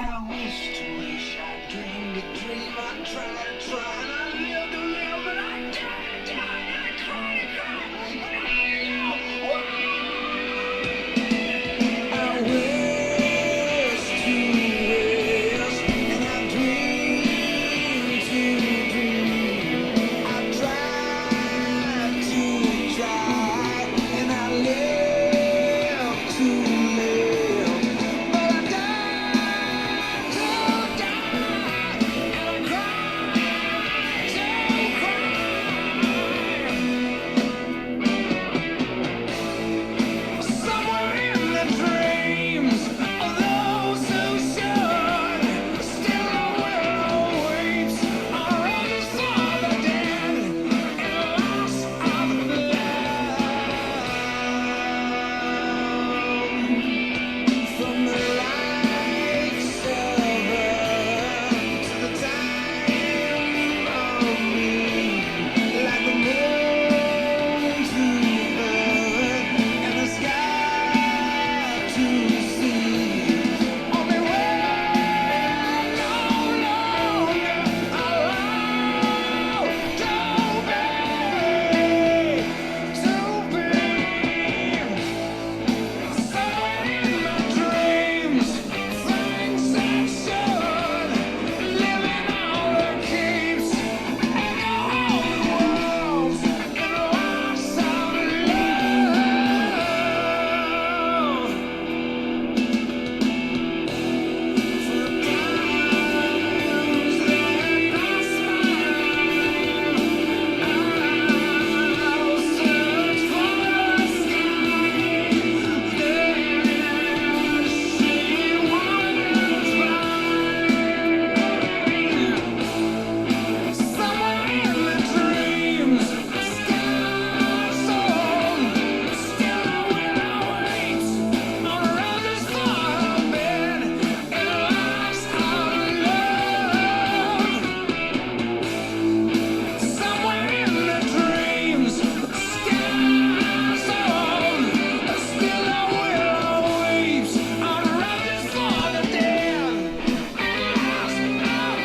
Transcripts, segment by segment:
I wish to wish, I dreamed a dream, I tried to try, and I lived to live, but I died to die, and I cried to cry, and I wish to wish, and I dream to dream, I tried to try, and I live to live, but I died to die, and I cried to cry. Somewhere in the dreams of those who should, still a willow weeps around the side of the dead and lost of love. From the lights of earth to the time of me, like the moon to earth and the sky to sea. Only we're no longer allowed to be. Somewhere in my dreams, things that should, living all the keeps, and all the worlds, and lost of love. For the times that pass by, I'll search for the sky. There she wanders by. Somewhere in the dreams, skies old, still a willow waits on a rose's flower bed and lost of love. Somewhere in the dreams, skies old, still a willow weeps on roses for the dead and lost of love.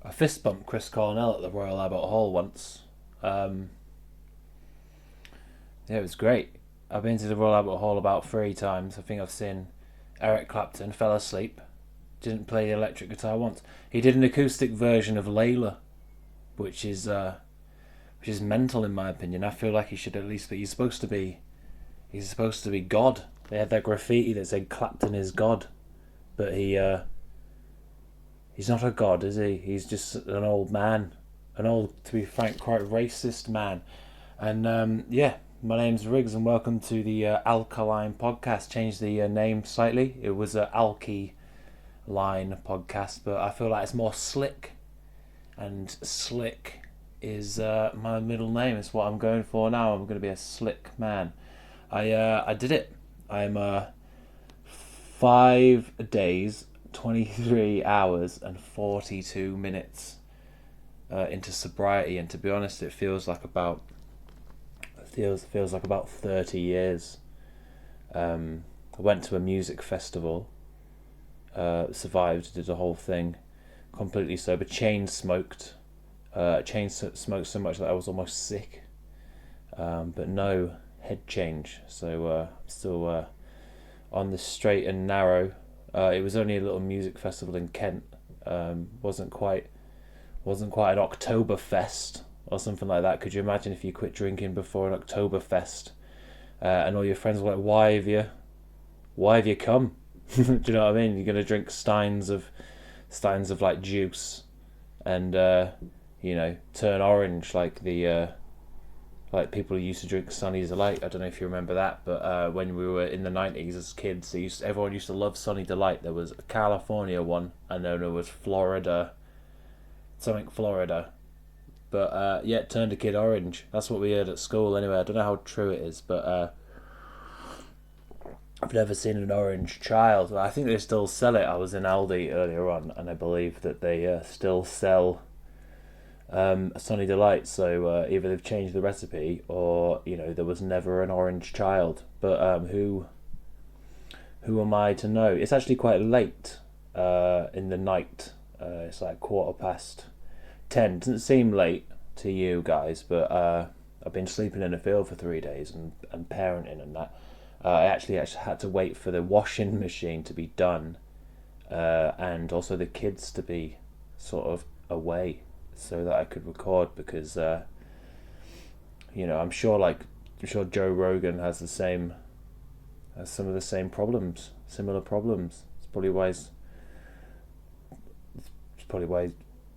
I fist bumped Chris Cornell at the Royal Albert Hall once. Yeah, it was great. I've been to the Royal Albert Hall about 3 times. I think I've seen Eric Clapton, fell asleep, didn't play the electric guitar once. He did an acoustic version of Layla, which is mental in my opinion. I feel like he should at least be. He's supposed to be God. They had that graffiti that said Clapton is God, but he's not a god, is he? He's just an old man, to be frank, quite racist man. And yeah, my name's Riggs, and welcome to the Alkaline podcast. Changed the name slightly. It was a Alky Line podcast, but I feel like it's more slick, and slick is my middle name. It's what I'm going for now. I'm going to be a slick man. I did it. I'm 5 days, 23 hours and 42 minutes into sobriety, and to be honest, it feels like about 30 years. I went to a music festival, survived, did the whole thing, completely sober, chain smoked so much that I was almost sick, but no head change, so I'm still on the straight and narrow. It was only a little music festival in Kent. Wasn't quite an Oktoberfest or something like that. Could you imagine if you quit drinking before an Oktoberfest? and all your friends were like, why have you come? Do you know what I mean? You're gonna drink steins of like juice, and turn orange like the like people who used to drink Sunny Delight. I don't know if you remember that, but when we were in the 90s as kids, everyone used to love Sunny Delight. There was a California one, and then there was Florida, but it turned a kid orange. That's what we heard at school anyway. I don't know how true it is, but I've never seen an orange child. I think they still sell it. I was in Aldi earlier on, and I believe that they still sell a Sunny Delight. So either they've changed the recipe, or there was never an orange child. But who am I to know? It's actually quite late in the night. It's like 10:15. Doesn't seem late to you guys, but I've been sleeping in a field for 3 days and parenting and that. I actually had to wait for the washing machine to be done, and also the kids to be sort of away, so that I could record, because I'm sure Joe Rogan has some of the same problems, similar problems. It's probably why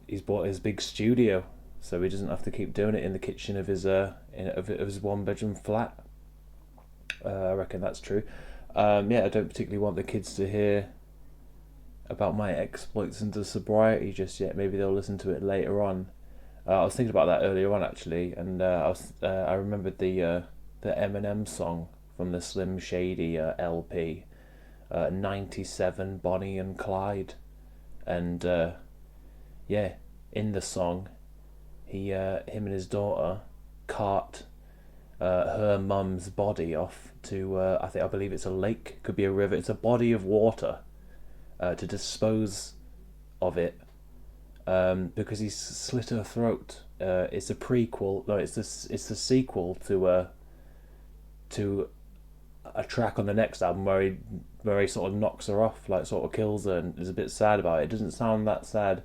he's bought his big studio, so he doesn't have to keep doing it in the kitchen of his one bedroom flat. I reckon that's true. I don't particularly want the kids to hear about my exploits into sobriety just yet. Maybe they'll listen to it later on. I was thinking about that earlier on actually, and I remembered the Eminem song from the Slim Shady LP, 97 Bonnie and Clyde, and in the song, him and his daughter cart her mum's body off to I believe it's a lake, could be a river, it's a body of water, to dispose of it, because he's slit her throat. It's a prequel. No, it's the sequel to a track on the next album where he sort of knocks her off, like sort of kills her, and is a bit sad about it. It doesn't sound that sad,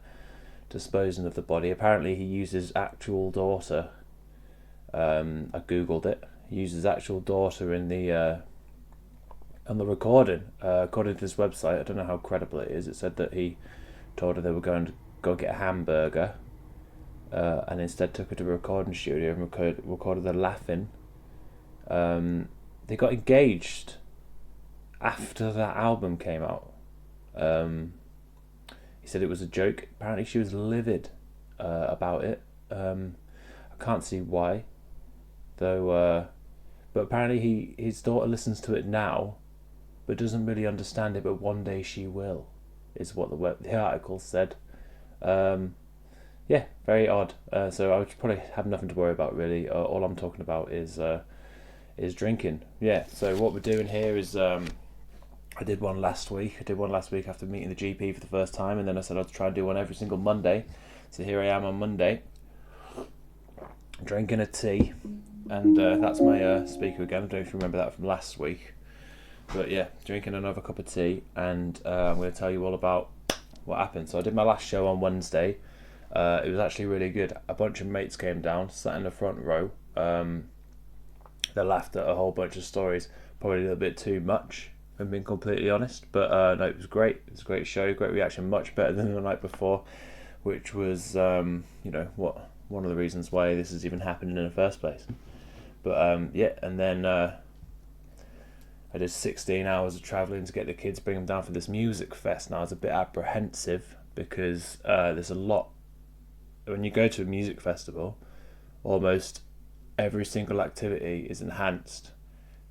disposing of the body. Apparently he used his actual daughter. I googled it. He used his actual daughter in the on the recording. According to this website, I don't know how credible it is. It said that he told her they were going to go get a hamburger, and instead took her to a recording studio and recorded her laughing. They got engaged after that album came out. He said it was a joke. Apparently she was livid about it. I can't see why, though. But apparently his daughter listens to it now, but doesn't really understand it. But one day she will, is what the article said. Very odd. So I would probably have nothing to worry about really. All I'm talking about is drinking. Yeah. So what we're doing here is I did one last week. After meeting the GP for the first time, and then I said I'd try and do one every single Monday. So here I am on Monday, drinking a tea, and that's my speaker again. I don't know if you remember that from last week, but yeah, drinking another cup of tea, and I'm going to tell you all about what happened. So I did my last show on Wednesday. It was actually really good. A bunch of mates came down, sat in the front row. They laughed at a whole bunch of stories, probably a little bit too much, if I'm being completely honest, but no, it was great. It was a great show, great reaction, much better than the night before, which was one of the reasons why this is even happening in the first place. But and then I did 16 hours of travelling to get the kids, bring them down for this music fest. And I was a bit apprehensive because there's a lot. When you go to a music festival, almost every single activity is enhanced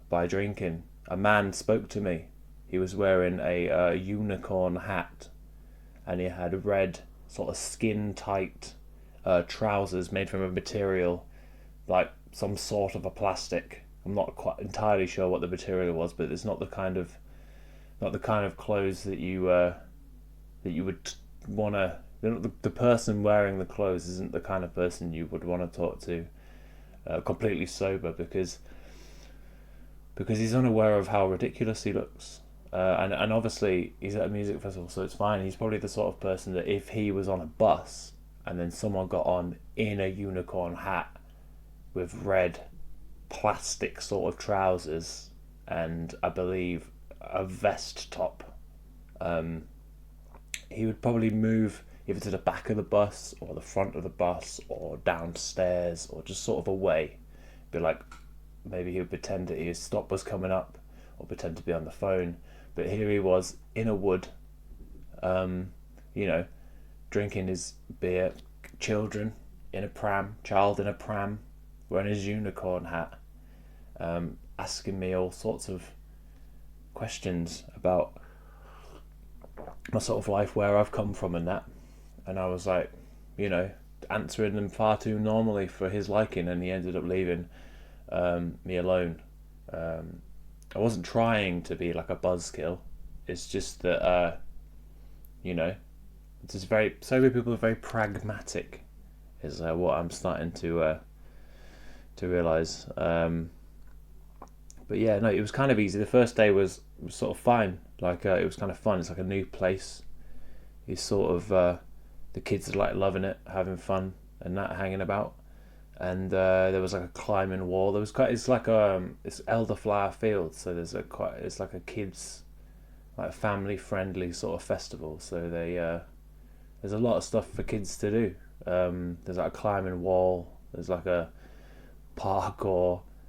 by drinking. A man spoke to me. He was wearing a unicorn hat, and he had red sort of skin tight trousers made from a material like some sort of a plastic. I'm not quite entirely sure what the material was, but it's not the kind of clothes that you would want to. The person wearing the clothes isn't the kind of person you would want to talk to completely sober, because he's unaware of how ridiculous he looks. And obviously he's at a music festival, so it's fine. He's probably the sort of person that if he was on a bus and then someone got on in a unicorn hat with red plastic sort of trousers, and I believe a vest top. He would probably move either to the back of the bus or the front of the bus or downstairs or just sort of away. Be like, maybe he would pretend that his stop was coming up or pretend to be on the phone. But here he was in a wood, drinking his beer, child in a pram, wearing his unicorn hat, asking me all sorts of questions about my sort of life, where I've come from and that. And I was like, answering them far too normally for his liking, and he ended up leaving me alone. I wasn't trying to be like a buzzkill. It's just that, it's just so many people are very pragmatic, is what I'm starting to realise. But yeah, no, it was kind of easy. The first day was sort of fine. Like, it was kind of fun. It's like a new place. It's sort of, the kids are like loving it, having fun and that, hanging about. And there was like a climbing wall. It's like it's elderflower field. So it's like a kids, like family friendly sort of festival. So there's a lot of stuff for kids to do. There's like a climbing wall. There's like a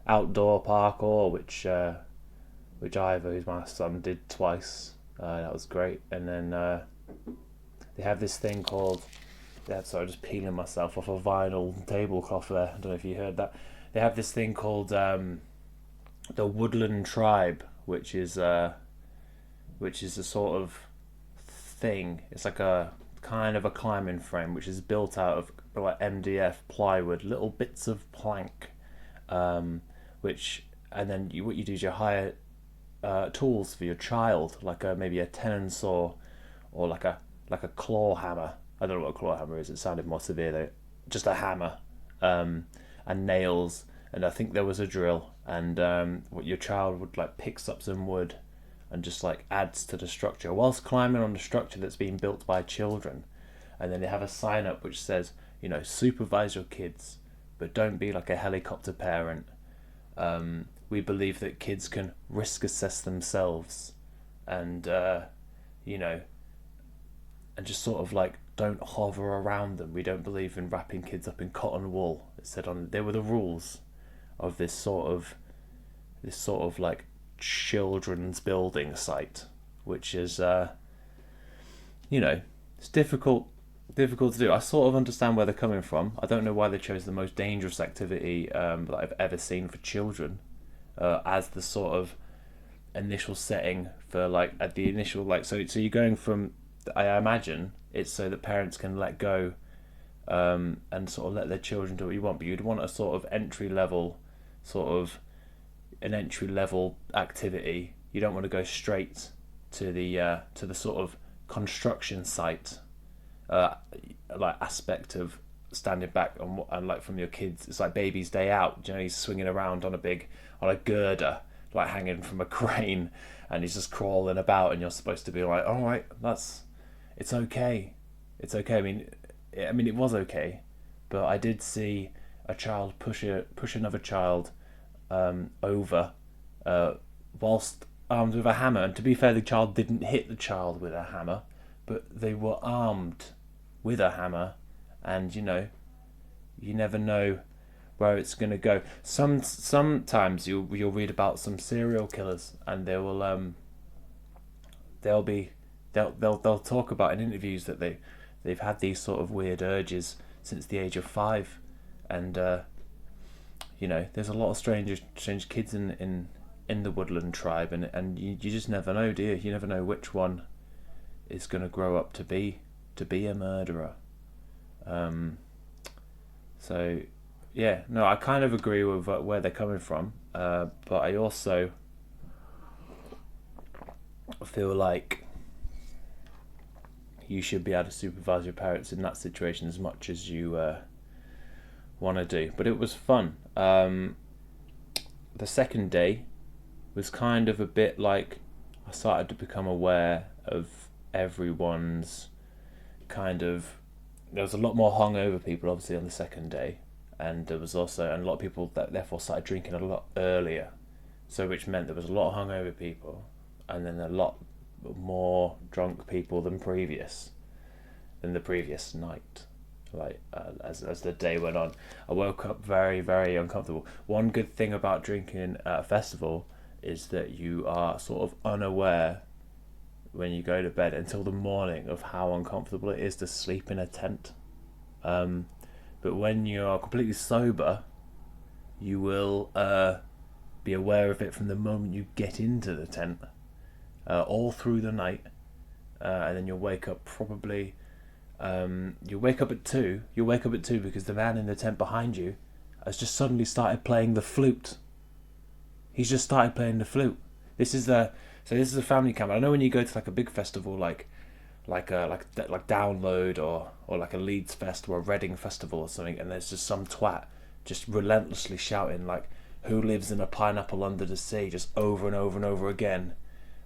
outdoor parkour, which Ivor, who's my son, did twice. That was great. And then they have this thing called... sorry, just peeling myself off a vinyl tablecloth there. I don't know if you heard that. They have this thing called the Woodland Tribe, which is a sort of thing. It's like a kind of a climbing frame, which is built out of like MDF plywood, little bits of plank, and then what you do is you hire tools for your child, like maybe a tenon saw or like a claw hammer. I don't know what a claw hammer is. It sounded more severe though. Just a hammer, and nails, and I think there was a drill. And what your child would like picks up some wood, and just like adds to the structure whilst climbing on the structure that's being built by children. And then they have a sign up which says, supervise your kids, but don't be like a helicopter parent. We believe that kids can risk assess themselves, and and just sort of like don't hover around them. We don't believe in wrapping kids up in cotton wool. It said there were the rules of this sort of like children's building site, which is it's difficult to do. I sort of understand where they're coming from. I don't know why they chose the most dangerous activity that I've ever seen for children as the sort of initial setting for like at the initial like so you're going from, I imagine it's so that parents can let go and sort of let their children do what you want, but you'd want a sort of entry level activity. You don't want to go straight to the sort of construction site like aspect of standing back and like from your kids. It's like baby's day out. He's swinging around on a girder, like hanging from a crane, and he's just crawling about, and you're supposed to be like, all right, it's okay. I mean, it was okay, but I did see a child push another child over whilst armed with a hammer. And to be fair, the child didn't hit the child with a hammer, but they were armed with a hammer, and you never know where it's going to go. Sometimes you'll read about some serial killers, and they'll talk about in interviews that they've had these sort of weird urges since the age of 5, and there's a lot of strange kids in the Woodland Tribe, and you just never know, do you? You never know which one is going to grow up to be a murderer. So yeah, no, I kind of agree with where they're coming from, but I also feel like you should be able to supervise your parents in that situation as much as you want to do. But it was fun. The second day was kind of a bit like I started to become aware of everyone's kind of... There was a lot more hungover people, obviously, on the second day. and there was also, and a lot of people that therefore started drinking a lot earlier, so which meant there was a lot of hungover people, and then a lot more drunk people than the previous night. Like as the day went on, I woke up very, very uncomfortable. One good thing about drinking at a festival is that you are sort of unaware when you go to bed until the morning of how uncomfortable it is to sleep in a tent. But when you're completely sober, you will be aware of it from the moment you get into the tent, all through the night, and then you'll wake up probably. You'll wake up at 2. You'll wake up at 2 because the man in the tent behind you has just suddenly started playing the flute. He's just started playing the flute. This is a family camp. I know when you go to like a big festival like Download or like a Leeds Fest or a Reading Festival or something, and there's just some twat just relentlessly shouting like "Who lives in a pineapple under the sea" just over and over and over again,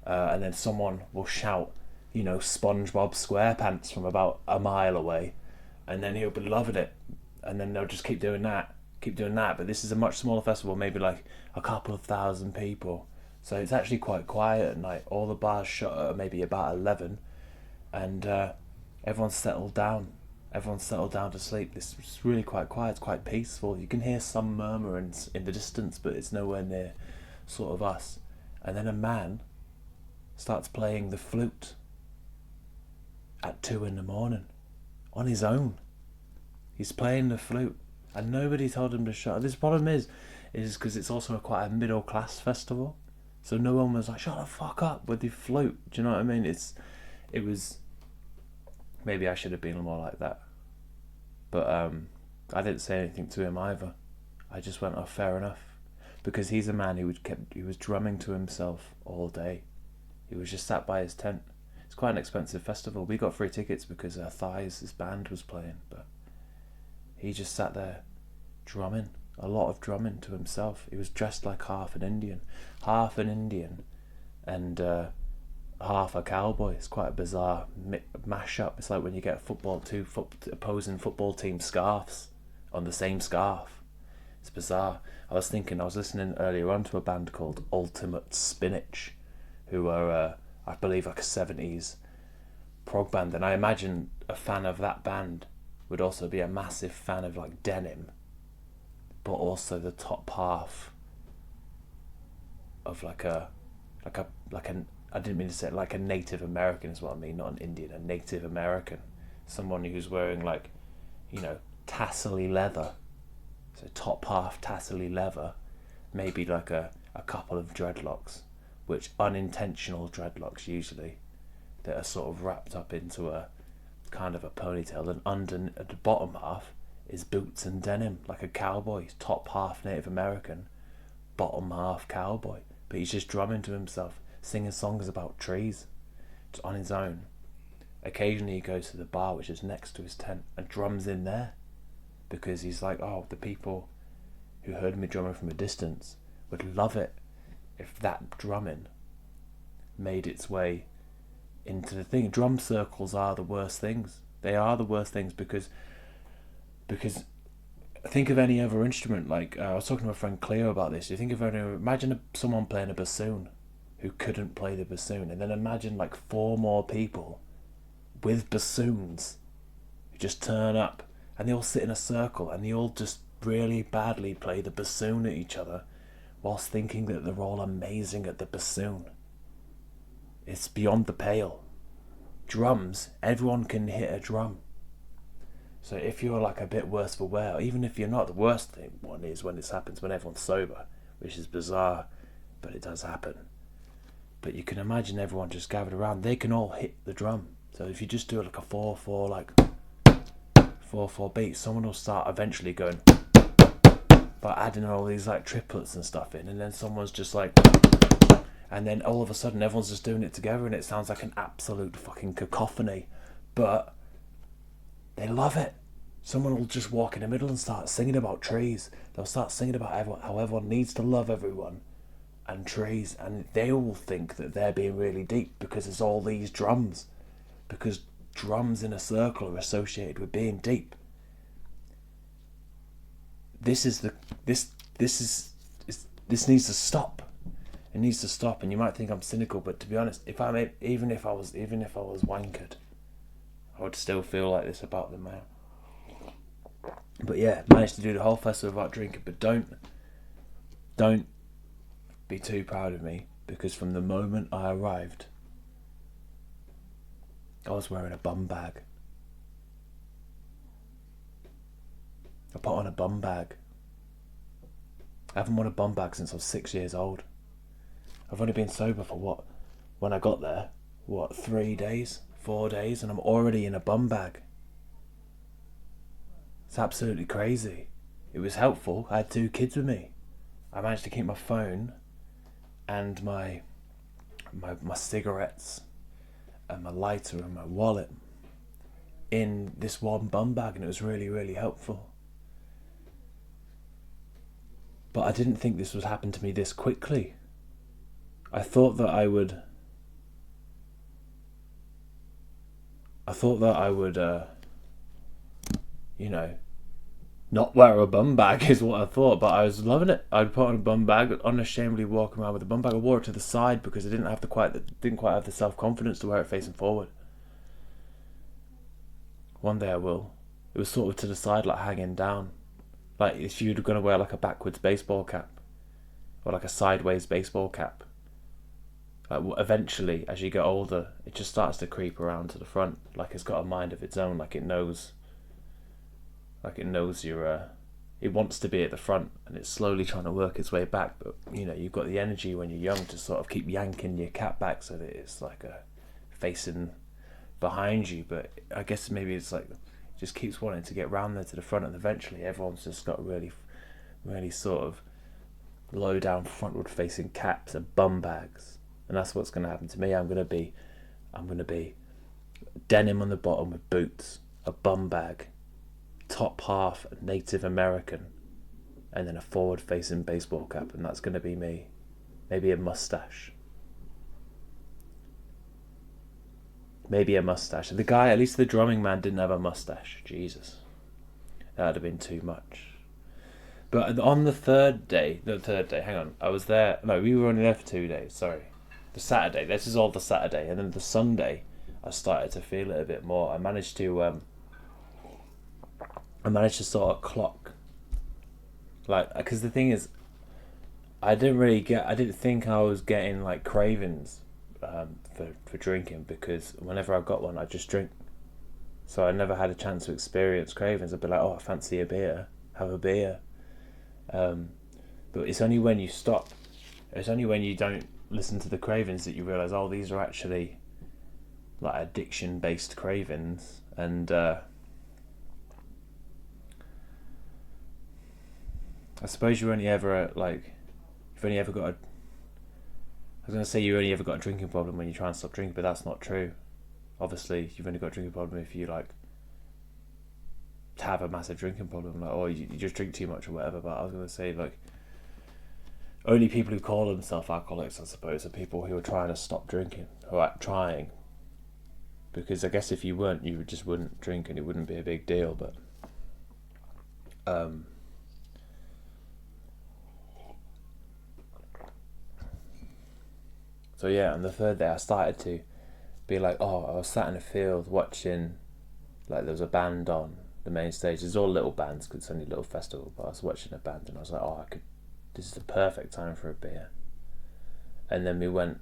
and then someone will shout, you know, SpongeBob SquarePants from about a mile away, and then he'll be loving it, and then they'll just keep doing that. But this is a much smaller festival, maybe like a couple of thousand people, so it's actually quite quiet at night. All the bars shut at maybe about 11, and everyone's settled down to sleep. It's really quite quiet. It's quite peaceful. You can hear some murmurings in the distance, but it's nowhere near sort of us. And then a man starts playing the flute at 2 a.m. on his own. He's playing the flute, and nobody told him to shut up. This problem is because it's also quite a middle class festival, so no one was like, "Shut the fuck up with the flute." Do you know what I mean? It was. Maybe I should have been more like that, but I didn't say anything to him either. I just went, "Oh, fair enough," because he's a man who was drumming to himself all day. He was just sat by his tent. It's quite an expensive festival. We got free tickets because Thighs' band was playing, but he just sat there drumming, a lot of drumming to himself. He was dressed like half an Indian and half a cowboy. It's quite a bizarre mash-up. It's like when you get two opposing football team scarves on the same scarf. It's bizarre. I was listening earlier on to a band called Ultimate Spinach, who are I believe like a 70s prog band, and I imagine a fan of that band would also be a massive fan of like denim, but also the top half of like an I didn't mean to say it, like a Native American is what I mean, not an Indian, a Native American, someone who's wearing like, you know, tassely leather, so top half tassely leather, maybe like a couple of dreadlocks, which unintentional dreadlocks usually, that are sort of wrapped up into a kind of a ponytail, and under at the bottom half is boots and denim, like a cowboy. Top half Native American, bottom half cowboy, but he's just drumming to himself, singing songs about trees, just on his own. Occasionally he goes to the bar which is next to his tent and drums in there, because he's like, oh, the people who heard me drumming from a distance would love it if that drumming made its way into the thing. Drum circles are the worst things. They are the worst things because think of any other instrument. Like I was talking to my friend Cleo about this. You think of imagine someone playing a bassoon who couldn't play the bassoon, and then imagine like 4 more people with bassoons who just turn up and they all sit in a circle and they all just really badly play the bassoon at each other whilst thinking that they're all amazing at the bassoon. It's beyond the pale. Drums, everyone can hit a drum. So if you're like a bit worse for wear, or even if you're not, the worst one is when this happens when everyone's sober, which is bizarre, but it does happen. But you can imagine everyone just gathered around, they can all hit the drum. So if you just do like a 4/4, like 4/4 beat, someone will start eventually going, by adding all these like triplets and stuff in, and then someone's just like, and then all of a sudden everyone's just doing it together, and it sounds like an absolute fucking cacophony, but they love it. Someone will just walk in the middle and start singing about trees. They'll start singing about how everyone needs to love everyone and trees, and they all think that they're being really deep because there's all these drums, because drums in a circle are associated with being deep. this is this needs to stop. It needs to stop. And you might think I'm cynical, but to be honest, even if I was wankered, I would still feel like this about them now. But yeah, managed to do the whole festival without drinking. But don't be too proud of me, because from the moment I arrived, I was wearing a bum bag. I put on a bum bag. I haven't worn a bum bag since I was 6 years old. I've only been sober for when I got there, 3 days, 4 days, and I'm already in a bum bag. It's absolutely crazy. It was helpful. I had 2 kids with me. I managed to keep my phone and my cigarettes and my lighter and my wallet in this one bum bag, and it was really, really helpful. But I didn't think this would happen to me this quickly. I thought that I would not wear a bum bag is what I thought, but I was loving it. I'd put on a bum bag, unashamedly walk around with a bum bag. I wore it to the side because I didn't quite have the self-confidence to wear it facing forward. One day I will. It was sort of to the side, like hanging down. Like if you're going to wear like a backwards baseball cap or like a sideways baseball cap. Like eventually, as you get older, it just starts to creep around to the front. Like it's got a mind of its own. Like it knows you're. It wants to be at the front, and it's slowly trying to work its way back. But you've got the energy when you're young to sort of keep yanking your cap back so that it's like facing behind you. But I guess maybe it's like it just keeps wanting to get round there to the front, and eventually everyone's just got really, really sort of low down frontward facing caps and bum bags, and that's what's going to happen to me. I'm going to be denim on the bottom with boots, a bum bag, top half Native American, and then a forward facing baseball cap, and that's going to be me. Maybe a mustache. The guy, at least the drumming man, didn't have a mustache. Jesus, that would have been too much. But on the third day, hang on, I was there. No, we were only there for 2 days. Sorry, the Saturday. This is all the Saturday, and then the Sunday, I started to feel it a bit more. I managed to sort of clock, like, because the thing is, I didn't think I was getting like cravings for drinking, because whenever I got one, I just drink. So I never had a chance to experience cravings. I'd be like, oh, I fancy a beer, have a beer. But it's only when you stop, it's only when you don't listen to the cravings that you realise, oh, these are actually like addiction-based cravings. And I suppose you've only ever got a, I was going to say you only ever got a drinking problem when you try and stop drinking, but that's not true. Obviously, you've only got a drinking problem if you like have a massive drinking problem, like, or you just drink too much or whatever. But I was going to say, like, only people who call themselves alcoholics, I suppose, are people who are trying to stop drinking, or like trying. Because I guess if you weren't, you just wouldn't drink and it wouldn't be a big deal. But so yeah, on the third day I started to be like, oh, I was sat in a field watching, like, there was a band on the main stage. There's all little bands because it's only a little festival, but I was watching a band and I was like, oh, this is the perfect time for a beer. And then we went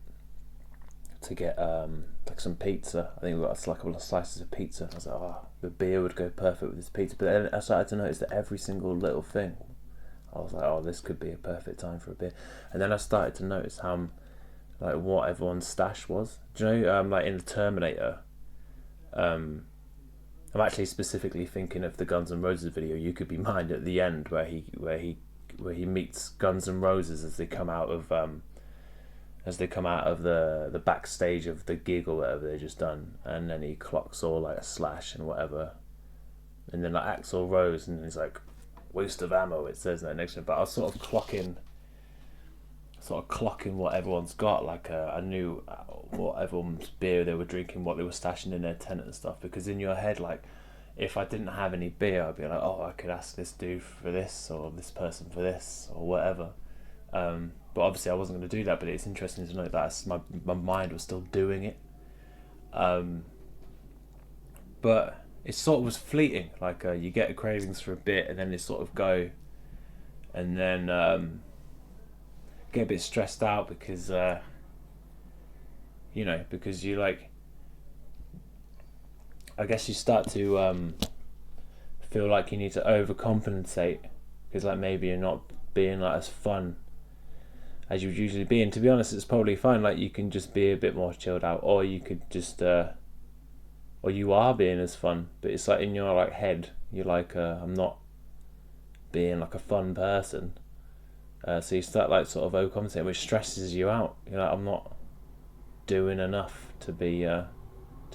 to get like some pizza. I think we got like a couple of slices of pizza. I was like, oh, the beer would go perfect with this pizza. But then I started to notice that every single little thing, I was like, oh, this could be a perfect time for a beer. And then I started to notice how, like, what everyone's stash was. Do you know, like in the Terminator, I'm actually specifically thinking of the Guns N' Roses video, "You Could Be Mine," at the end, where he meets Guns N' Roses as they come out of the backstage of the gig or whatever they just done, and then he clocks all like a slash and whatever, and then like Axl Rose, and he's like, "Waste of ammo," it says there next to him. But I was sort of clocking what everyone's got. Like I knew what everyone's beer they were drinking, what they were stashing in their tent and stuff, because in your head, like, if I didn't have any beer, I'd be like, oh, I could ask this dude for this or this person for this or whatever. But obviously I wasn't going to do that, but it's interesting to know that my mind was still doing it. But it sort of was fleeting, like you get cravings for a bit and then they sort of go, and then get a bit stressed out because because you like, I guess you start to feel like you need to overcompensate because like maybe you're not being like as fun as you would usually be. And to be honest, it's probably fine. Like you can just be a bit more chilled out, or you could just or you are being as fun, but it's like in your like head you're like I'm not being like a fun person. So you start like sort of overcompensating, which stresses you out. You're like, I'm not doing enough to be to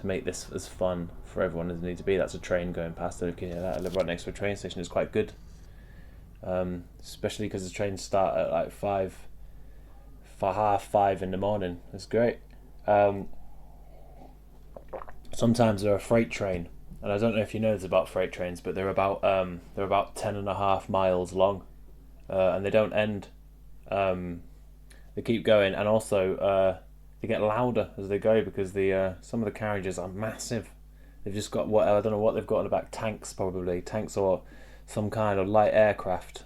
make this as fun for everyone as it needs to be. That's a train going past. I live right next to a train station. It's quite good, especially because the trains start at like 4:30 in the morning. It's great. Sometimes they're a freight train, and I don't know if you know this about freight trains, but they're about 10.5 miles long, and they don't end. They keep going, and also they get louder as they go because some of the carriages are massive. They've just got I don't know what they've got in the back. Tanks or some kind of light aircraft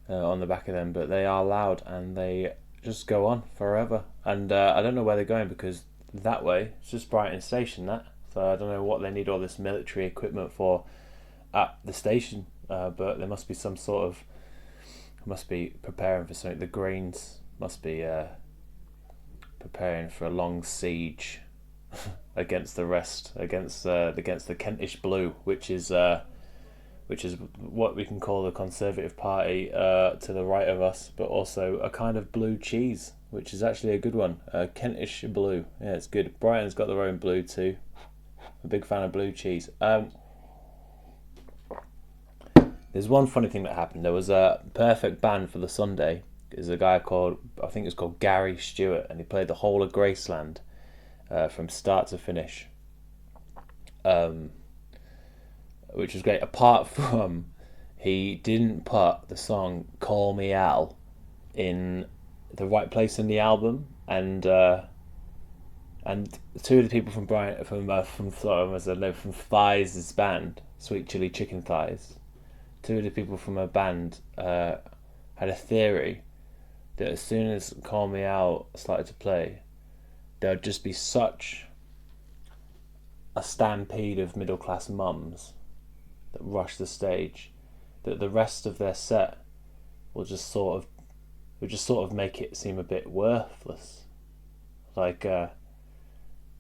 on the back of them, but they are loud and they just go on forever. And I don't know where they're going because that way it's just Brighton Station. So I don't know what they need all this military equipment for at the station, but there must be some sort of, must be preparing for something. The Greens must be preparing for a long siege against the rest, against the Kentish Blue, which is what we can call the Conservative Party to the right of us, but also a kind of blue cheese, which is actually a good one. Kentish Blue, yeah, it's good. Brighton's got their own blue too. I'm a big fan of blue cheese. There's one funny thing that happened. There was a perfect band for the Sunday. There's a guy called, I think it's called Gary Stewart, and he played the whole of Graceland from start to finish, which was great. Apart from, he didn't put the song "Call Me Al" in the right place in the album, and two of the people from Brian from Thighs' band, Sweet Chili Chicken Thighs. Two of the people from a band had a theory that as soon as "Call Me Out" started to play, there would just be such a stampede of middle class mums that rush the stage that the rest of their set will just sort of make it seem a bit worthless. Like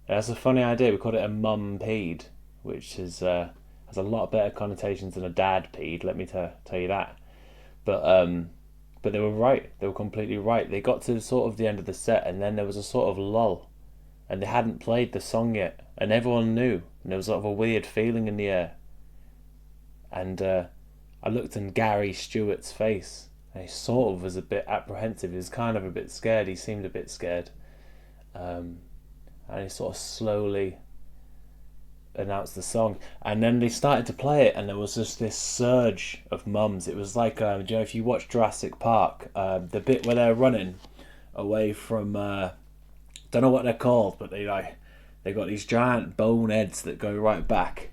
that's a funny idea. We called it a Mumpede, which is has a lot better connotations than a dadpede. Let me tell you that. But they were right. They were completely right. They got to sort of the end of the set, and then there was a sort of lull, and they hadn't played the song yet, and everyone knew, and there was sort of a weird feeling in the air. And I looked in Gary Stewart's face, and he sort of was a bit apprehensive. He was kind of a bit scared. He seemed a bit scared, and he sort of slowly announced the song, and then they started to play it, and there was just this surge of mums. It was like, if you watch Jurassic Park, the bit where they're running away from, don't know what they're called, but they got these giant boneheads that go right back,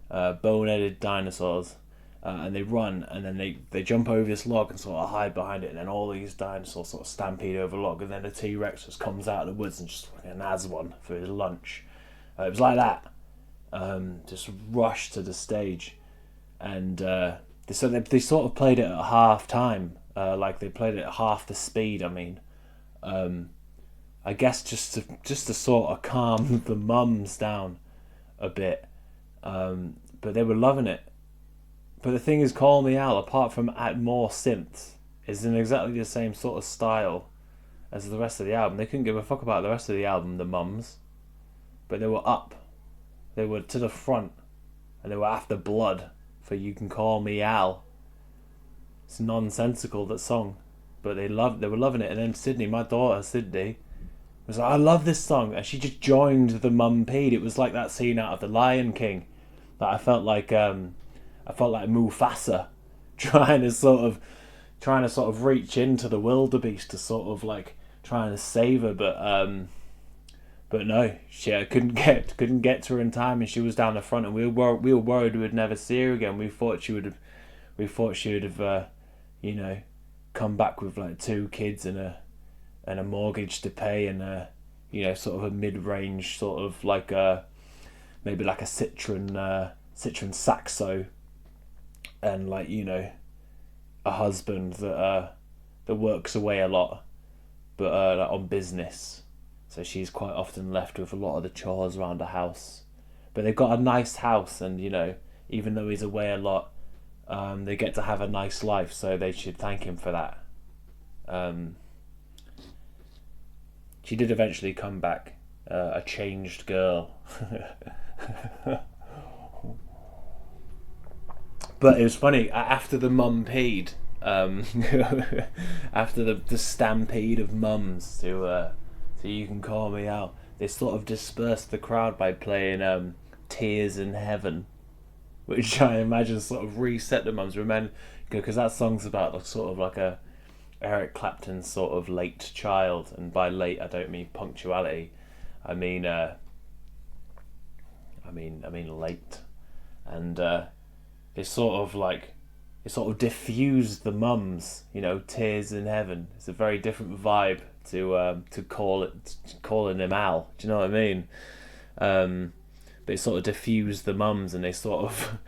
bone-headed dinosaurs, and they run, and then they jump over this log and sort of hide behind it, and then all these dinosaurs sort of stampede over the log, and then the T-Rex just comes out of the woods and just fucking has one for his lunch. It was like that. Just rushed to the stage, and they sort of played it at half time, like they played it at half the speed. I mean, I guess just to sort of calm the mums down a bit, but they were loving it. But the thing is, "Call Me Al," apart from add more synths, is in exactly the same sort of style as the rest of the album. They couldn't give a fuck about the rest of the album, the mums, but they were up. They were to the front, and they were after blood for "You Can Call Me Al." It's nonsensical, that song, but they were loving it. And then Sydney, my daughter Sydney, was like, "I love this song," and she just joined the Mumpede. It was like that scene out of The Lion King, But I felt like Mufasa trying to sort of reach into the wildebeest to sort of like trying to save her, but no, she couldn't get to her in time, and she was down the front, and we were worried we would never see her again. We thought she would have, come back with like 2 kids and a mortgage to pay, and sort of a mid-range sort of like maybe like a Citroen Saxo, and like a husband that works away a lot, but like on business. So she's quite often left with a lot of the chores around the house. But they've got a nice house, and even though he's away a lot, they get to have a nice life. So they should thank him for that. She did eventually come back, a changed girl. But it was funny after the Mumpede, after the stampede of mums to You Can Call Me Out, they sort of dispersed the crowd by playing Tears in Heaven, which I imagine sort of reset the mums. Remember, because that song's about like sort of like a Eric Clapton sort of late child, and by late I don't mean punctuality, I mean late, and it sort of diffused the mums. Tears in Heaven. It's a very different vibe to calling him Al. Do you know what I mean? But it sort of diffused the mums, and they sort of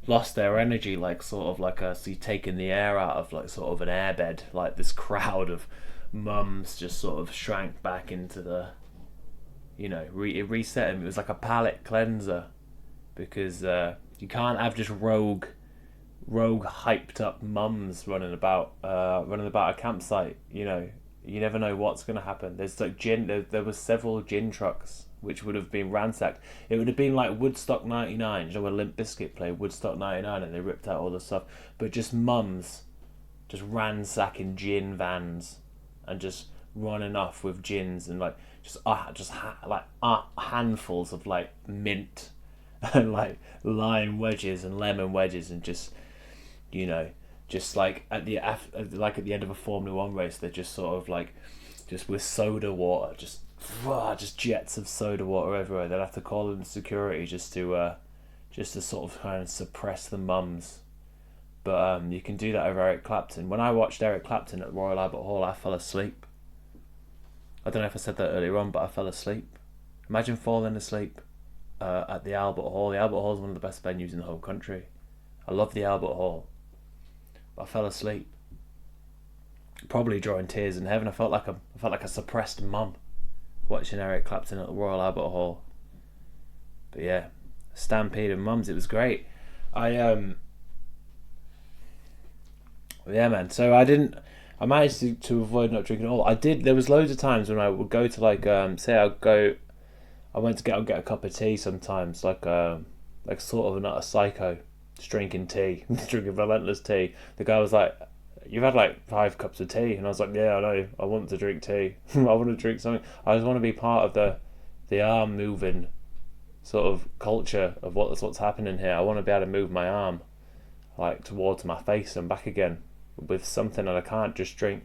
lost their energy, like sort of like taking the air out of like sort of an airbed. Like this crowd of mums just sort of shrank back into the, it reset him. It was like a palate cleanser, because you can't have just rogue hyped up mums running about a campsite. You never know what's going to happen. There's like gin. There was several gin trucks which would have been ransacked. It would have been like Woodstock '99. Where Limp Bizkit played Woodstock '99 and they ripped out all the stuff. But just mums, just ransacking gin vans, and just running off with gins, and like handfuls of like mint and like lime wedges and lemon wedges, and just like at the end of a Formula One race, they're just sort of like just with soda water, just jets of soda water everywhere. They'll have to call in security just to sort of kind of suppress the mums. But you can do that with Eric Clapton. When I watched Eric Clapton at Royal Albert Hall, I fell asleep. I don't know if I said that earlier on, but I fell asleep. Imagine falling asleep at the Albert Hall. The Albert Hall is one of the best venues in the whole country. I love the Albert Hall. But I fell asleep. Probably drawing tears in heaven. I felt like a suppressed mum watching Eric Clapton at the Royal Albert Hall. But yeah, stampede of mums. It was great. Yeah, man. So I managed to avoid not drinking at all. There was loads of times when I would go to like I went to get a cup of tea sometimes, like sort of not a psycho, just drinking tea, drinking relentless tea. The guy was like, "You've had like 5 cups of tea," and I was like, "Yeah, I know. I want to drink tea. I want to drink something. I just want to be part of the arm moving sort of culture of what's happening here. I want to be able to move my arm like towards my face and back again with something, and I can't just drink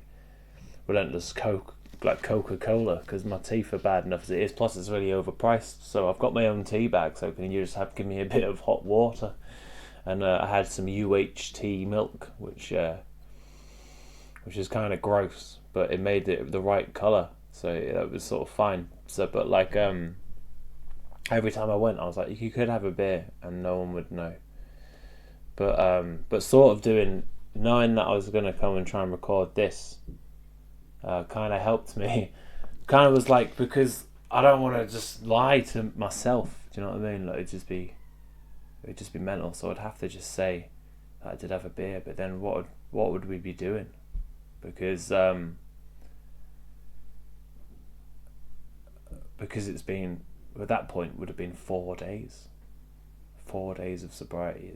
relentless Coke, like Coca-Cola, because my teeth are bad enough as it is. Plus it's really overpriced, so I've got my own tea bag, so can you just give me a bit of hot water? And I had some UHT milk, which is kind of gross, but it made it the right colour, so that was sort of fine. So but like every time I went, I was like, you could have a beer and no one would know. But sort of knowing that I was going to come and try and record this kind of helped me. Kind of was like, because I don't want to just lie to myself. Do you know what I mean? Like it'd just be mental. So I'd have to just say that I did have a beer. But then what would we be doing? Because it's been, at that point would have been 4 days. 4 days of sobriety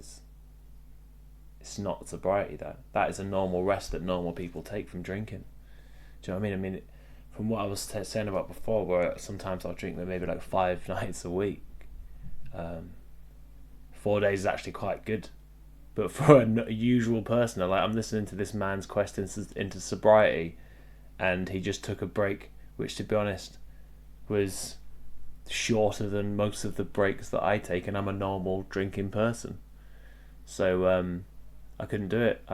it's not sobriety. That is a normal rest that normal people take from drinking. Do you know what I mean? I mean, from what I was saying about before, where sometimes I'll drink maybe like 5 nights a week, 4 days is actually quite good. But for a usual person, I'm listening to this man's quest into sobriety, and he just took a break, which, to be honest, was shorter than most of the breaks that I take, and I'm a normal drinking person. So I couldn't do it.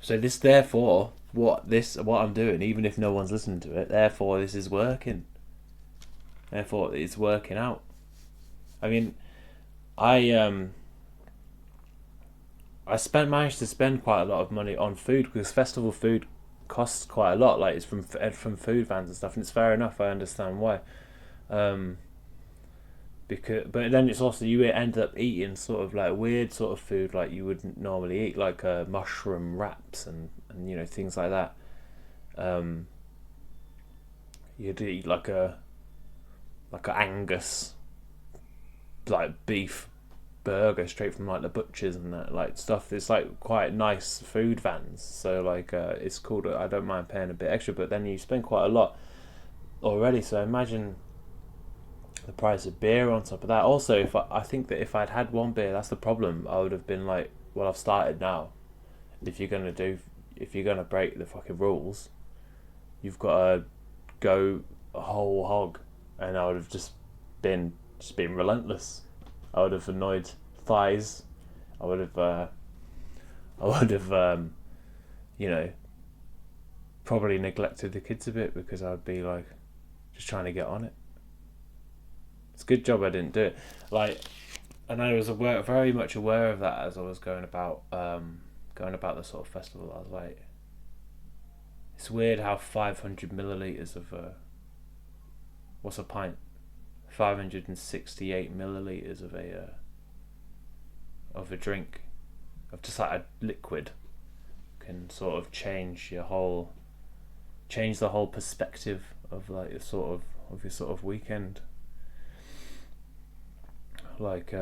So this, therefore, what I'm doing, even if no one's listening to it, therefore this is working. Therefore it's working out. I mean, I managed to spend quite a lot of money on food, because festival food costs quite a lot. Like, it's from food vans and stuff, and it's fair enough. I understand why. But then it's also, you end up eating sort of like weird sort of food like you wouldn't normally eat, like mushroom wraps and things like that. You'd eat like a Angus, like, beef burger straight from like the butchers and that, like, stuff. It's like quite nice food vans, so like it's cool. I don't mind paying a bit extra, but then you spend quite a lot already. So imagine the price of beer on top of that. Also, I think that if I'd had one beer, that's the problem. I would have been like, well, I've started now. If you're gonna break the fucking rules, you've got to go a whole hog. And I would have just been relentless. I would have annoyed thighs. I would have probably neglected the kids a bit, because I would be like just trying to get on it. It's a good job I didn't do it. Like, and I was very much aware of that as I was going about the sort of festival. I was like, it's weird how 500 milliliters of what's a pint? 568 milliliters of a drink, of just like a liquid, can sort of change the whole perspective of like your sort of weekend. Like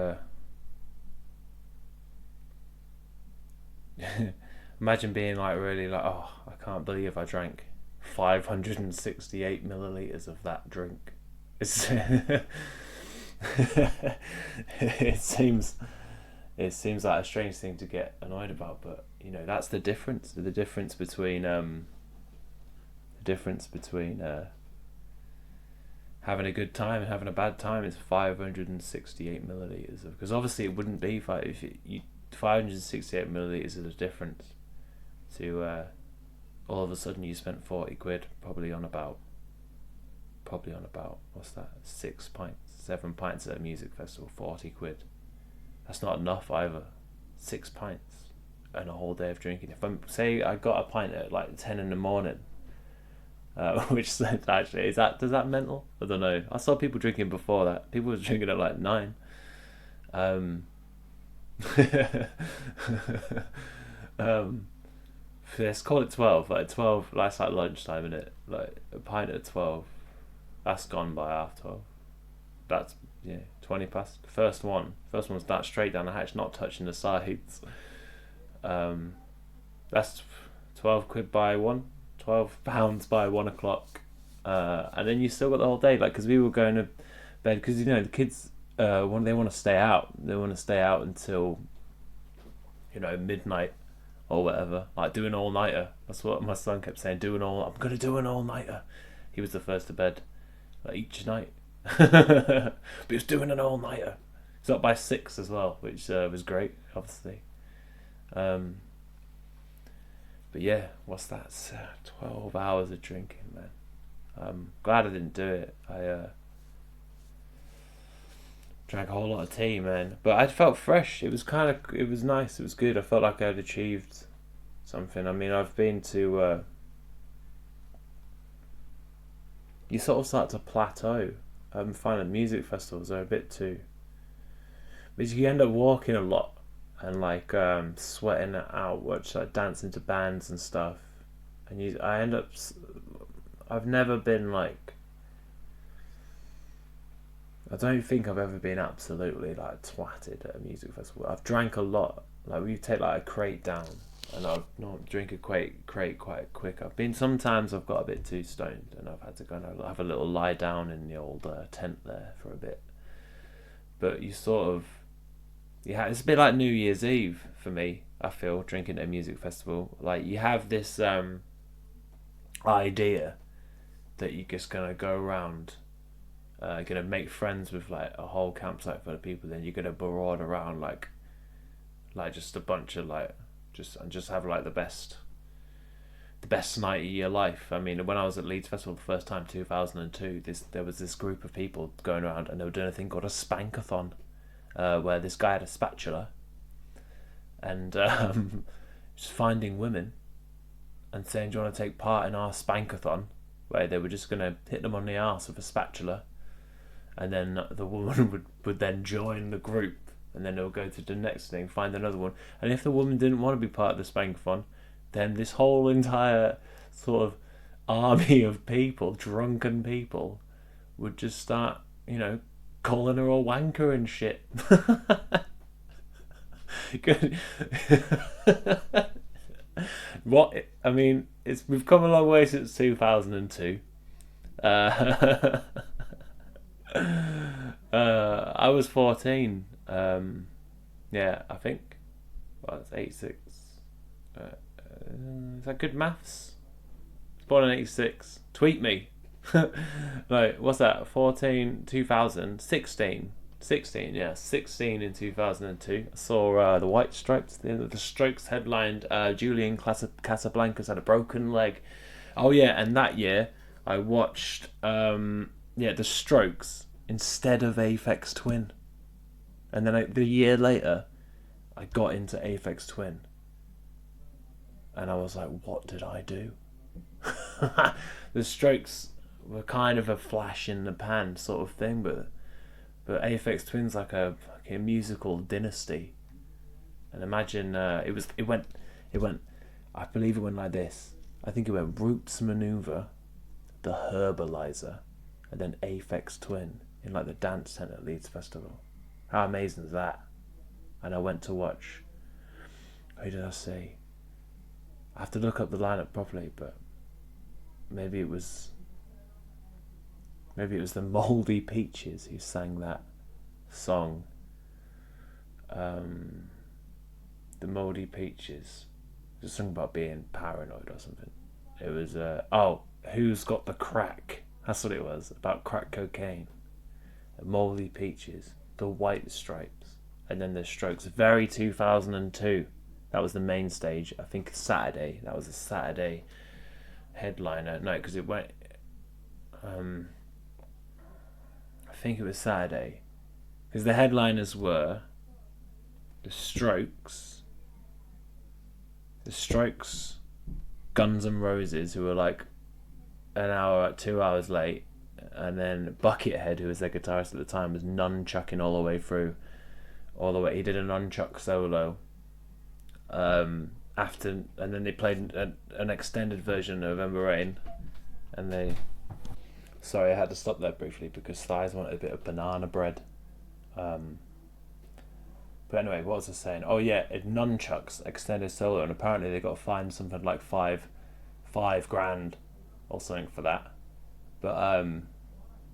imagine being like really like, oh, I can't believe I drank 568 milliliters of that drink. It's it seems like a strange thing to get annoyed about, but that's the difference. The difference between having a good time and having a bad time is 568 milliliters of, because obviously it wouldn't be 568 milliliters is a difference to all of a sudden you spent 40 quid probably on about what's that, 7 pints at a music festival. 40 quid, that's not enough either. 6 pints and a whole day of drinking. If I'm say I got a pint at like 10 in the morning, which actually does that mental? I don't know. I saw people drinking before that. People were drinking at like 9. Let's call it 12. Like 12, that's like lunchtime, isn't it? Like a pint at 12, that's gone by half 12. That's 20 past. First one's that straight down the hatch, not touching the sides. That's 12 quid by one. £12 by 1 o'clock, and then you still got the whole day. Like, because we were going to bed, because the kids they want to stay out. They want to stay out until midnight or whatever. Like, do an all nighter. That's what my son kept saying. I'm gonna do an all nighter. He was the first to bed like each night, but he was doing an all nighter. He's up by 6 as well, which was great, obviously. But yeah, what's that? 12 hours of drinking, man. I'm glad I didn't do it. I drank a whole lot of tea, man. But I felt fresh. It was nice. It was good. I felt like I'd achieved something. I mean, I've been to... you sort of start to plateau. I'm finding music festivals are a bit too... because you end up walking a lot. And like sweating it out, like dancing to bands and stuff, and I end up. I've never been like. I don't think I've ever been absolutely like twatted at a music festival. I've drank a lot. Like, we take like a crate down, and I'll not drink a crate quite quick. Sometimes I've got a bit too stoned, and I've had to kind of have a little lie down in the old tent there for a bit. but you sort of, yeah, it's a bit like New Year's Eve for me. I feel drinking at a music festival, like you have this idea that you're just gonna go around, gonna make friends with like a whole campsite full of people, then you're gonna maraud around like just a bunch of like just have like the best night of your life. I mean, when I was at Leeds Festival the first time, 2002, there was this group of people going around and they were doing a thing called a spankathon, where this guy had a spatula and just finding women and saying, do you want to take part in our spankathon, where they were just going to hit them on the arse with a spatula, and then the woman would then join the group, and then they'll go to the next thing, find another one, and if the woman didn't want to be part of the spankathon, then this whole entire sort of army of people, drunken people, would just start, calling her a wanker and shit. Good. What I mean, we've come a long way since 2002. I was 14. Yeah, I think. Well, it's 86. Is that good maths? Born in 86. Tweet me. Right, what's that? 14, 2000, 16. 16, yeah, 16 in 2002. I saw the White Stripes. The Strokes headlined. Julian Casablancas had a broken leg. Oh yeah, and that year I watched the Strokes instead of Aphex Twin. And then the year later, I got into Aphex Twin. And I was like, what did I do? The Strokes were kind of a flash in the pan sort of thing, but Aphex Twin's like a musical dynasty. And imagine it went I believe it went like this. I think it went Roots Maneuver, The Herbalizer, and then Aphex Twin in like the dance tent at Leeds Festival. How amazing is that? And I went to watch, who did I see? I have to look up the lineup properly, but maybe it was the Mouldy Peaches who sang that song. The Mouldy Peaches. It was a song about being paranoid or something. It was Who's Got the Crack? That's what it was, about crack cocaine. The Mouldy Peaches, the White Stripes, and then the Strokes. Very 2002. That was the main stage. I think Saturday. That was a Saturday headliner. No, because it went. I think it was Saturday, because the headliners were the Strokes, Guns N' Roses, who were like an hour, 2 hours late, and then Buckethead, who was their guitarist at the time, was nunchucking all the way through, he did a nunchuck solo. And then they played an extended version of November Rain, and sorry, I had to stop there briefly because Thighs wanted a bit of banana bread. But anyway, what was I saying? Oh yeah, nunchucks extended solo, and apparently they got to find something like $5,000 or something for that. But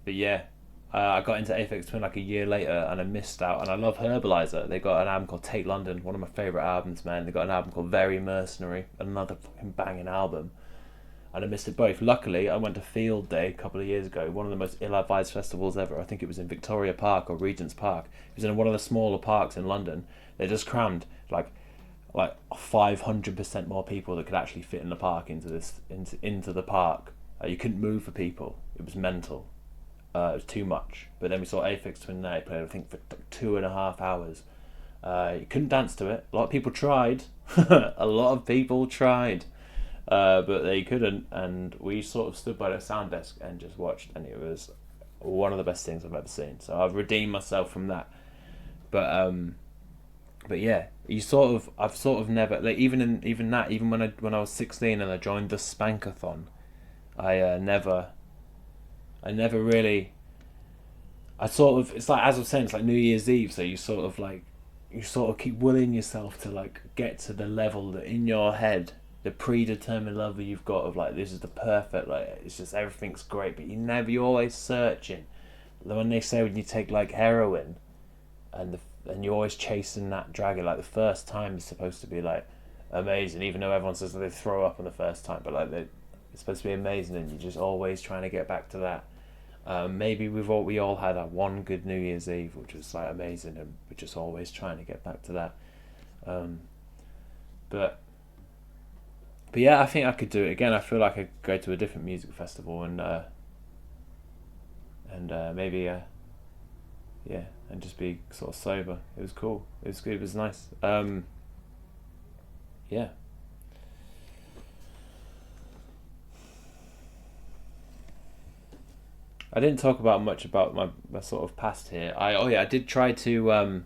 yeah, I got into Aphex Twin like a year later, and I missed out. And I love Herbalizer. They got an album called Take London, one of my favourite albums, man. They got an album called Very Mercenary, another fucking banging album. And I missed it both. Luckily, I went to Field Day a couple of years ago, one of the most ill-advised festivals ever. I think it was in Victoria Park or Regent's Park. It was in one of the smaller parks in London. They just crammed like 500% more people that could actually fit in the park into the park. You couldn't move for people. It was mental. It was too much. But then we saw Aphex Twin there. Played, I think, for 2.5 hours. You couldn't dance to it. A lot of people tried. A lot of people tried. But they couldn't, and we sort of stood by the sound desk and just watched, and it was one of the best things I've ever seen. So I've redeemed myself from that. But yeah, I've sort of never, like, even when I was 16 and I joined the Spankathon, I never really. It's like, as I was saying, it's like New Year's Eve. So you sort of keep willing yourself to like get to the level that in your head, the predetermined level you've got of like, this is the perfect, like, it's just everything's great, but you're always searching. When they say when you take like heroin, and you're always chasing that dragon. Like the first time is supposed to be like amazing, even though everyone says that they throw up on the first time, but like it's supposed to be amazing, and you're just always trying to get back to that. Maybe we all had that one good New Year's Eve, which was like amazing, and we're just always trying to get back to that. But yeah, I think I could do it again. I feel like I could go to a different music festival and maybe yeah, and just be sort of sober. It was cool. It was good. It was nice. Yeah. I didn't talk about much about my sort of past here. I did try to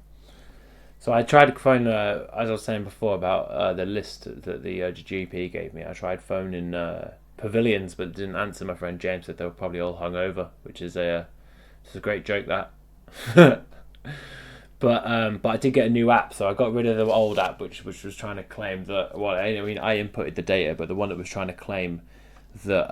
so I tried to phone as I was saying before about the list that the GP gave me. I tried phoning pavilions, but didn't answer. My friend James said they were probably all hungover, which is a great joke, that. But I did get a new app, so I got rid of the old app, which was trying to claim that. Well, I mean, I inputted the data, but the one that was trying to claim that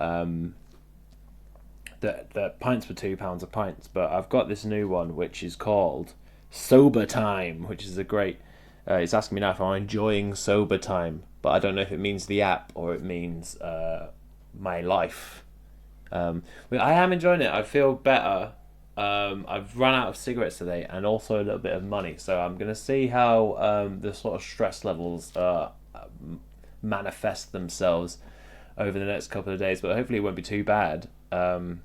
that pints were £2 a pint. But I've got this new one, which is called Sober Time, which is a great. It's asking me now if I'm enjoying sober time, but I don't know if it means the app or it means my life. But I am enjoying it. I feel better. I've run out of cigarettes today and also a little bit of money, so I'm going to see how the sort of stress levels manifest themselves over the next couple of days, but hopefully it won't be too bad. I'm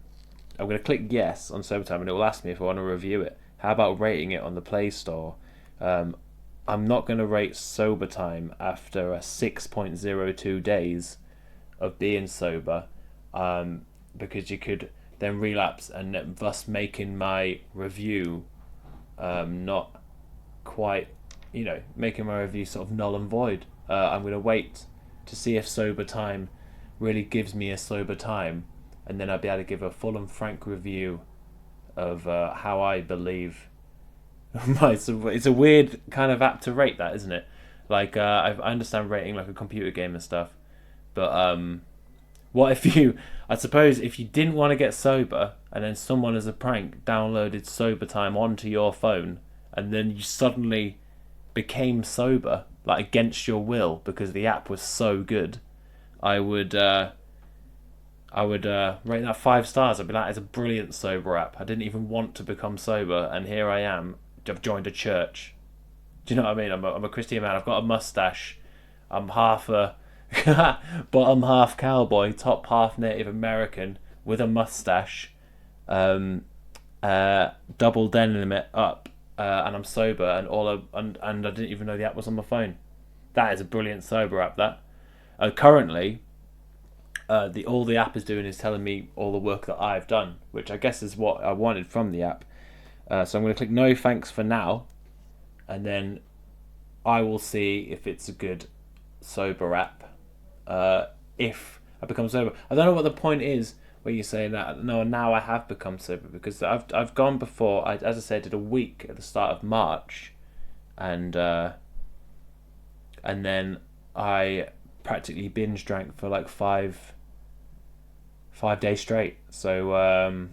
going to click yes on Sober Time and it will ask me if I want to review it. How about rating it on the Play Store? I'm not going to rate Sober Time after 6.02 days of being sober, because you could then relapse and thus making my review not quite, making my review sort of null and void. I'm going to wait to see if Sober Time really gives me a sober time, and then I'll be able to give a full and frank review of how I believe. It's a weird kind of app to rate that, isn't it? Like I understand rating like a computer game and stuff, but what if I suppose if you didn't want to get sober and then someone as a prank downloaded Sober Time onto your phone and then you suddenly became sober, like against your will because the app was so good, I would rate that 5 stars. I'd be like, it's a brilliant sober app. I didn't even want to become sober and here I am. I've joined a church. Do you know what I mean? I'm a Christian man. I've got a mustache. I'm half a bottom half cowboy, top half Native American with a mustache, double denim it up, and I'm sober, and I didn't even know the app was on my phone. That is a brilliant sober app. That currently, all the app is doing is telling me all the work that I've done, which I guess is what I wanted from the app. So I'm going to click no thanks for now, and then I will see if it's a good sober app. If I become sober, I don't know what the point is where you say that. No, now I have become sober, because I've gone before. As I said, did a week at the start of March, and then I practically binge drank for like five days straight. So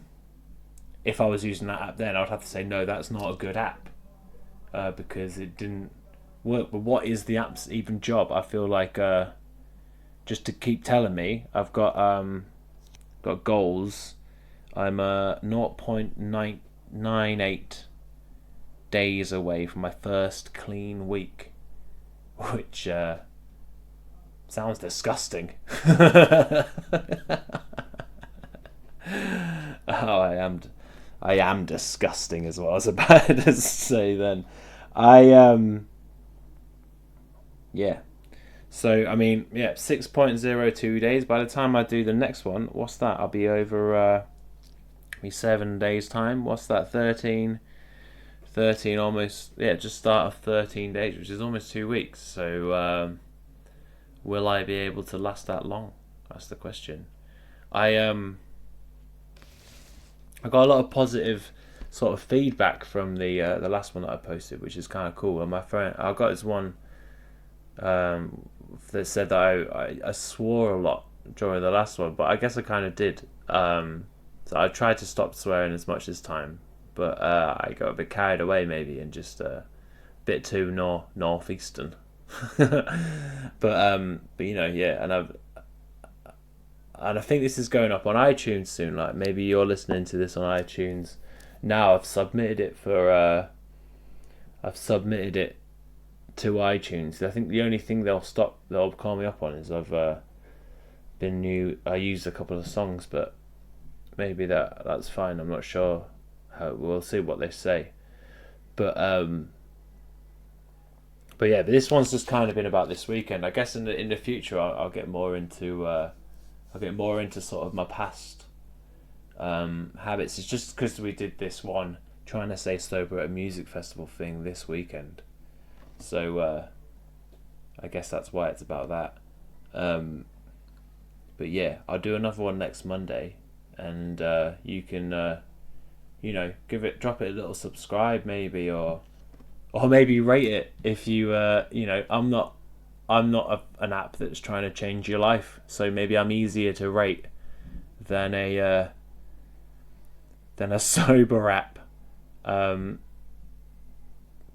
if I was using that app then, I'd have to say no, that's not a good app, because it didn't work. But what is the app's even job? I feel like just to keep telling me I've got goals. I'm 0.98 days away from my first clean week, which sounds disgusting. Oh, I am disgusting is what I was about to say then. Yeah. So, I mean, 6.02 days. By the time I do the next one, what's that? I'll be over 7 days time. What's that? 13 almost. Yeah, just start of 13 days, which is almost 2 weeks. So, will I be able to last that long? That's the question. I got a lot of positive sort of feedback from the last one that I posted, which is kind of cool. And my friend, I got this one that said that I swore a lot during the last one, but I guess I kind of did. So I tried to stop swearing as much this time, but I got a bit carried away maybe and just a bit too northeastern. but you know, yeah, and I think this is going up on iTunes soon. Like maybe you're listening to this on iTunes now. I've submitted it to iTunes. I think the only thing they'll call me up on is I used a couple of songs, but maybe that's fine. I'm not sure. We'll see what they say. But yeah, but this one's just kind of been about this weekend. I guess in the future I'll get more into sort of my past habits. It's just because we did this one trying to stay sober at a music festival thing this weekend, so I guess that's why it's about that. But yeah, I'll do another one next Monday, and you can drop it a little subscribe maybe, or maybe rate it if you I'm not an app that's trying to change your life, so maybe I'm easier to rate than a sober app.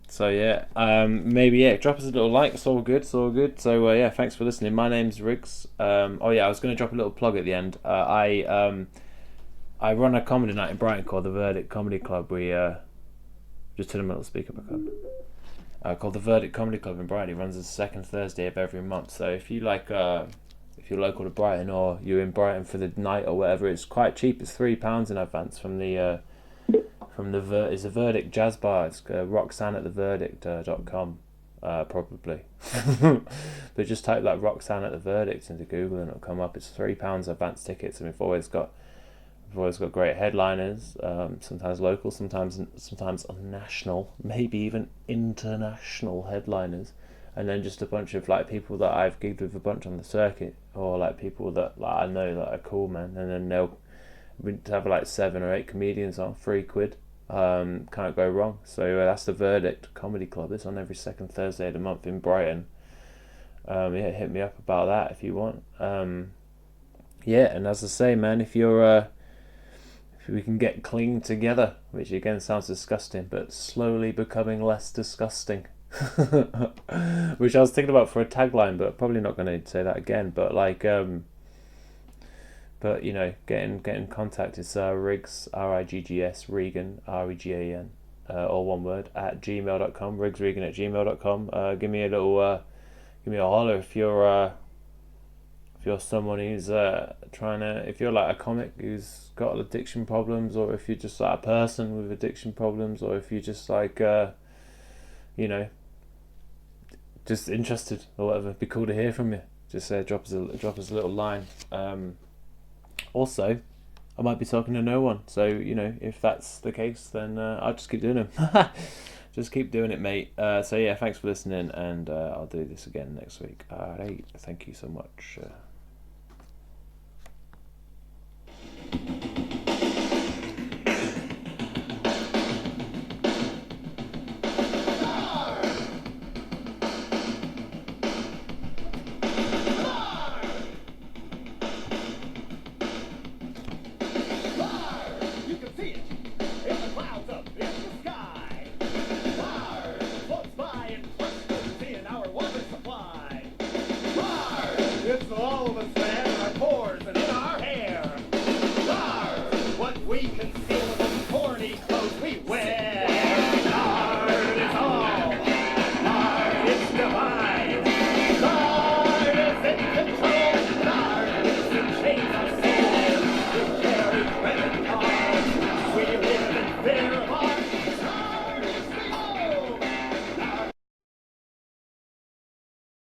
So yeah, maybe drop us a little like. It's all good. So yeah, thanks for listening. My name's Riggs. I was going to drop a little plug at the end. I run a comedy night in Brighton called the Verdict Comedy Club. We just turn a little speaker back on. Called the Verdict Comedy Club in Brighton. It runs the second Thursday of every month. So if you if you're local to Brighton or you're in Brighton for the night or whatever, it's quite cheap. It's £3 in advance from the it's a Verdict Jazz Bar. It's Roxanne at theverdict.com, probably. But just type like Roxanne at the Verdict into Google and it'll come up. It's £3 advance tickets, and we've always got great headliners, sometimes local, sometimes national, maybe even international headliners, and then just a bunch of like people that I've gigged with a bunch on the circuit, or like people that like I know that are cool, man. And then they'll have like 7 or 8 comedians on, £3. Can't go wrong. So that's the Verdict Comedy Club. It's on every second Thursday of the month in Brighton. Hit me up about that if you want. And as I say, man, if you're if we can get clean together, which again sounds disgusting, but slowly becoming less disgusting. Which I was thinking about for a tagline, but probably not going to say that again. But like, but you know, get in contact. It's Riggs, RIGGS, Regan, REGAN, all one word, at gmail.com. RiggsRegan at gmail.com. Give me a holler if you're someone who's if you're like a comic who's got addiction problems, or if you're just like a person with addiction problems, or if you're just like just interested or whatever. It'd be cool to hear from you. Just drop us a little line. Also, I might be talking to no one, so if that's the case, then I'll just keep doing them. Just keep doing it, mate. So yeah, thanks for listening, and I'll do this again next week. Alright, thank you so much.